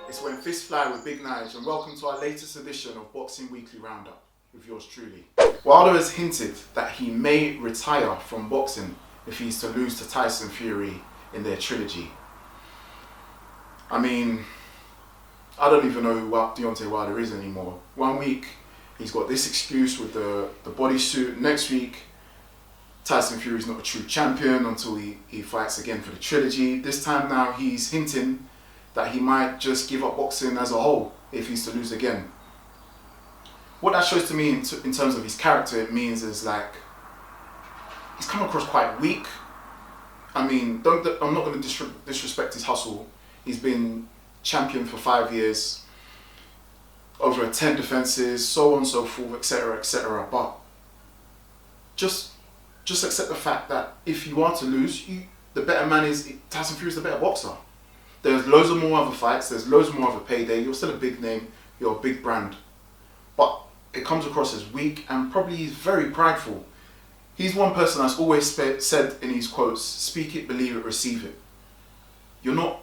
It's when fists fly with big knives, and welcome to our latest edition of Boxing Weekly Roundup with yours truly. Wilder has hinted that he may retire from boxing if he's to lose to Tyson Fury in their trilogy. I mean, I don't even know who Deontay Wilder is anymore. 1 week, he's got this excuse with the bodysuit. Next week, Tyson Fury's not a true champion until he fights again for the trilogy. This time now, he's hinting that he might just give up boxing as a whole if he's to lose again. What that shows to me in terms of his character, it means is like, he's come across quite weak. I mean, I'm not going to disrespect his hustle. He's been champion for 5 years, over 10 defenses, so on and so forth, etc., etc. But just accept the fact that if you are to lose, the better man is Tyson Fury's the better boxer. There's loads of more other fights, there's loads more other payday, you're still a big name, you're a big brand. But it comes across as weak, and probably he's very prideful. He's one person that's always said in his quotes, speak it, believe it, receive it. You're not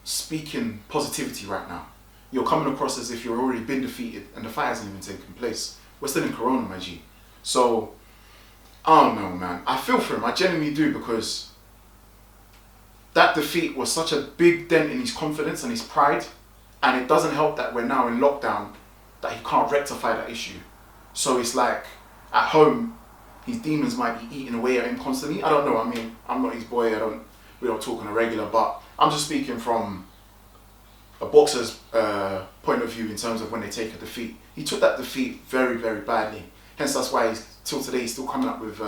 speaking positivity right now. You're coming across as if you've already been defeated and the fight hasn't even taken place. We're still in Corona, my G. So, I don't know, man. I feel for him, I genuinely do, because that defeat was such a big dent in his confidence and his pride, and it doesn't help that we're now in lockdown, that he can't rectify that issue. So it's like, at home, his demons might be eating away at him constantly. I don't know, I mean, I'm not his boy, we don't talk on a regular, but I'm just speaking from a boxer's point of view in terms of when they take a defeat. He took that defeat very, very badly. Hence that's why till today he's still coming up with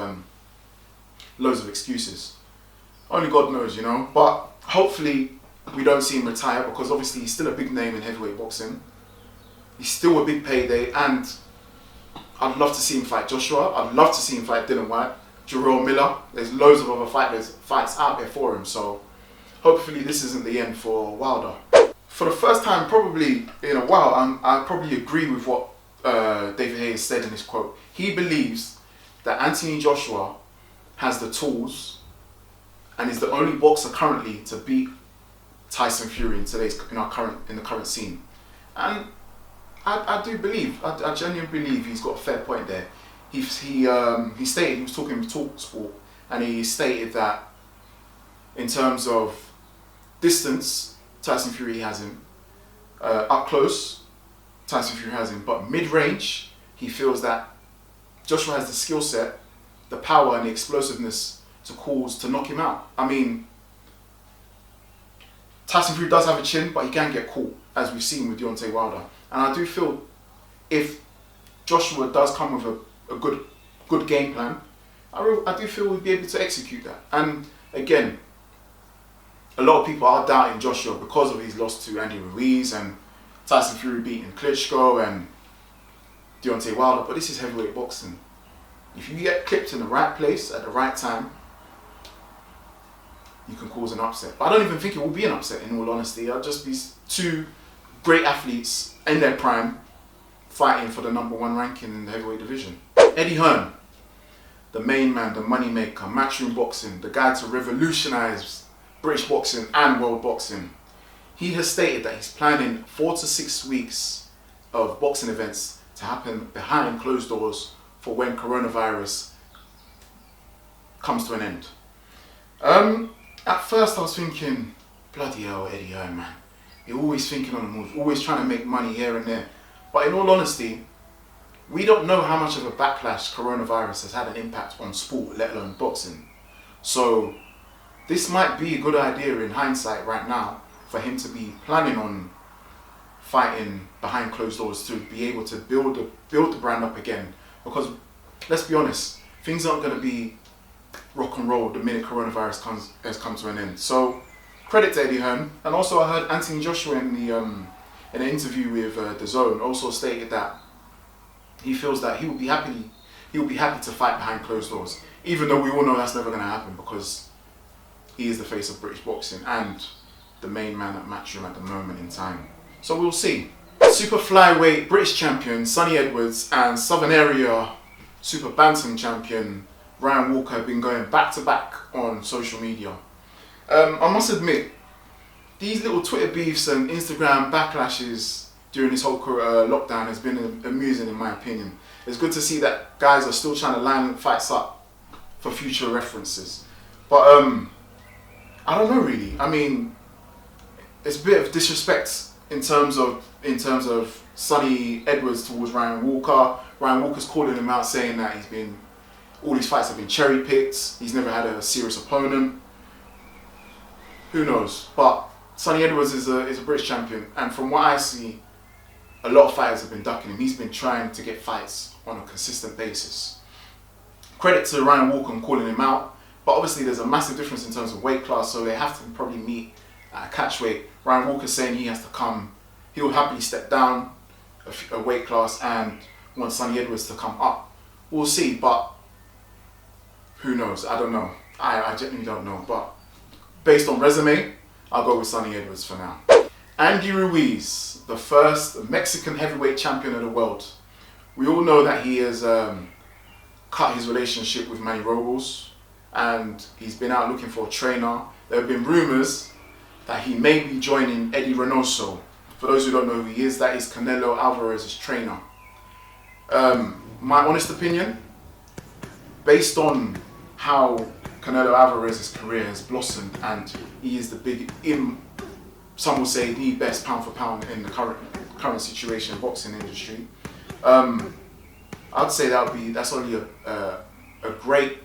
loads of excuses. Only God knows, you know, but hopefully we don't see him retire, because obviously he's still a big name in heavyweight boxing. He's still a big payday, and I'd love to see him fight Joshua. I'd love to see him fight Dillian Whyte, Jarrell Miller. There's loads of other fights out there for him, so hopefully this isn't the end for Wilder. For the first time probably in a while, I probably agree with what David Haye said in his quote. He believes that Anthony Joshua has the tools and is the only boxer currently to beat Tyson Fury in the current scene. And I do believe, I genuinely believe he's got a fair point there. He stated, he was talking with TalkSport, and he stated that in terms of distance, Tyson Fury has him. Up close, Tyson Fury has him. But mid-range, he feels that Joshua has the skill set, the power and the explosiveness to knock him out. I mean, Tyson Fury does have a chin, but he can get caught, as we've seen with Deontay Wilder. And I do feel if Joshua does come with a good game plan, I do feel we'll be able to execute that. And again, a lot of people are doubting Joshua because of his loss to Andy Ruiz and Tyson Fury beating 𝗫𝗁𝗀 and Deontay Wilder, but this is heavyweight boxing. If you get clipped in the right place at the right time, you can cause an upset. But I don't even think it will be an upset, in all honesty. It'll just be two great athletes in their prime fighting for the #1 ranking in the heavyweight division. Eddie Hearn, the main man, the money maker, matchroom boxing, the guy to revolutionize British boxing and world boxing. He has stated that he's planning 4 to 6 weeks of boxing events to happen behind closed doors for when coronavirus comes to an end. At first I was thinking, bloody hell, Eddie Hearn, man. You're always thinking on the move, always trying to make money here and there. But in all honesty, we don't know how much of a backlash coronavirus has had an impact on sport, let alone boxing. So this might be a good idea in hindsight right now for him to be planning on fighting behind closed doors to be able to build the brand up again. Because let's be honest, things aren't going to be rock and roll the minute coronavirus has come to an end. So credit to Eddie Hearn. And also I heard Anthony Joshua in an interview with DAZN also stated that he feels that he would be happy to fight behind closed doors, even though we all know that's never going to happen, because he is the face of British boxing and the main man at Matchroom at the moment in time. So we'll see. Super flyweight British champion Sonny Edwards and Southern Area Super Bantam champion Ryan Walker have been going back to back on social media. I must admit, these little Twitter beefs and Instagram backlashes during this whole lockdown has been amusing in my opinion. It's good to see that guys are still trying to line fights up for future references. But I don't know really. I mean, it's a bit of disrespect in terms of Sonny Edwards towards Ryan Walker. Ryan Walker's calling him out, saying that all these fights have been cherry picked. He's never had a serious opponent. Who knows? But Sonny Edwards is a British champion, and from what I see, a lot of fighters have been ducking him. He's been trying to get fights on a consistent basis. Credit to Ryan Walker on calling him out, but obviously there's a massive difference in terms of weight class, so they have to probably meet at a catch weight. Ryan Walker's saying he has to come, he'll happily step down a weight class and want Sonny Edwards to come up. We'll see, but who knows? I don't know. I genuinely don't know, but based on resume, I'll go with Sonny Edwards for now. Andy Ruiz, the first Mexican heavyweight champion of the world. We all know that he has cut his relationship with Manny Robles, and he's been out looking for a trainer. There have been rumours that he may be joining Eddy Reynoso. For those who don't know who he is, that is Canelo Alvarez's trainer. My honest opinion, based on how Canelo Alvarez's career has blossomed, and he is some will say the best pound for pound in the current situation boxing industry. I'd say that's only a great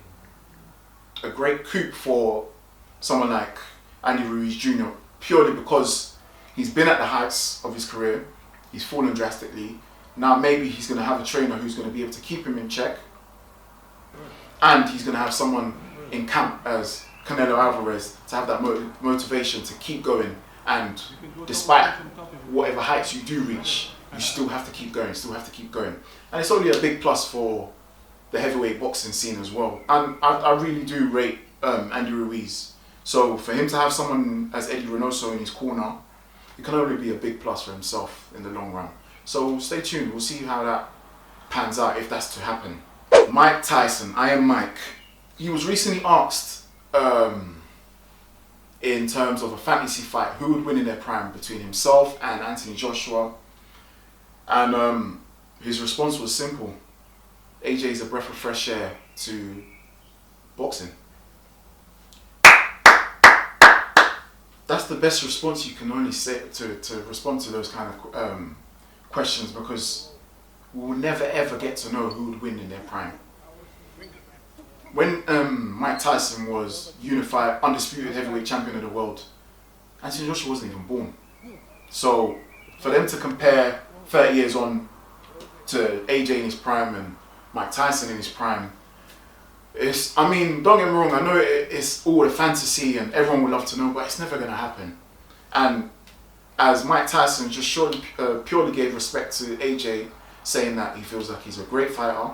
coup for someone like Andy Ruiz Jr. purely because he's been at the heights of his career. He's fallen drastically. Now maybe he's going to have a trainer who's going to be able to keep him in check, and he's going to have someone in camp as Canelo Alvarez to have that motivation to keep going, and despite whatever heights you do reach, you still have to keep going, and it's only a big plus for the heavyweight boxing scene as well. And I really do rate Andy Ruiz, so for him to have someone as Eddy Reynoso in his corner, it can only be a big plus for himself in the long run. So stay tuned, we'll see how that pans out if that's to happen. Mike Tyson, I Am Mike. He was recently asked in terms of a fantasy fight, who would win in their prime between himself and Anthony Joshua, and his response was simple: AJ is a breath of fresh air to boxing. That's the best response you can only say to respond to those kind of questions, because we will never ever get to know who would win in their prime. When Mike Tyson was unified, undisputed heavyweight champion of the world, Anthony Joshua wasn't even born. So for them to compare 30 years on to AJ in his prime and Mike Tyson in his prime, I mean, don't get me wrong, I know it's all a fantasy and everyone would love to know, but it's never going to happen. And as Mike Tyson just purely gave respect to AJ, saying that he feels like he's a great fighter,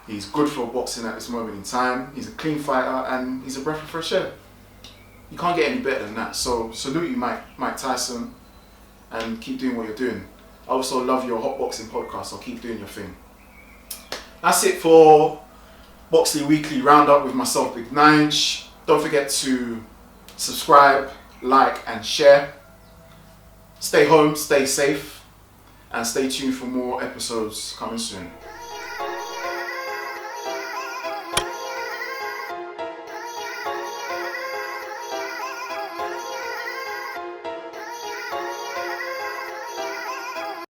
he's good for boxing at this moment in time, he's a clean fighter, and he's a breath of fresh air. You can't get any better than that. So salute you, Mike Tyson, and keep doing what you're doing. I also love your hot boxing podcast, so keep doing your thing. That's it for Boxley Weekly Roundup with myself, Big Nige. Don't forget to subscribe, like, and share. Stay home, stay safe, and stay tuned for more episodes coming soon.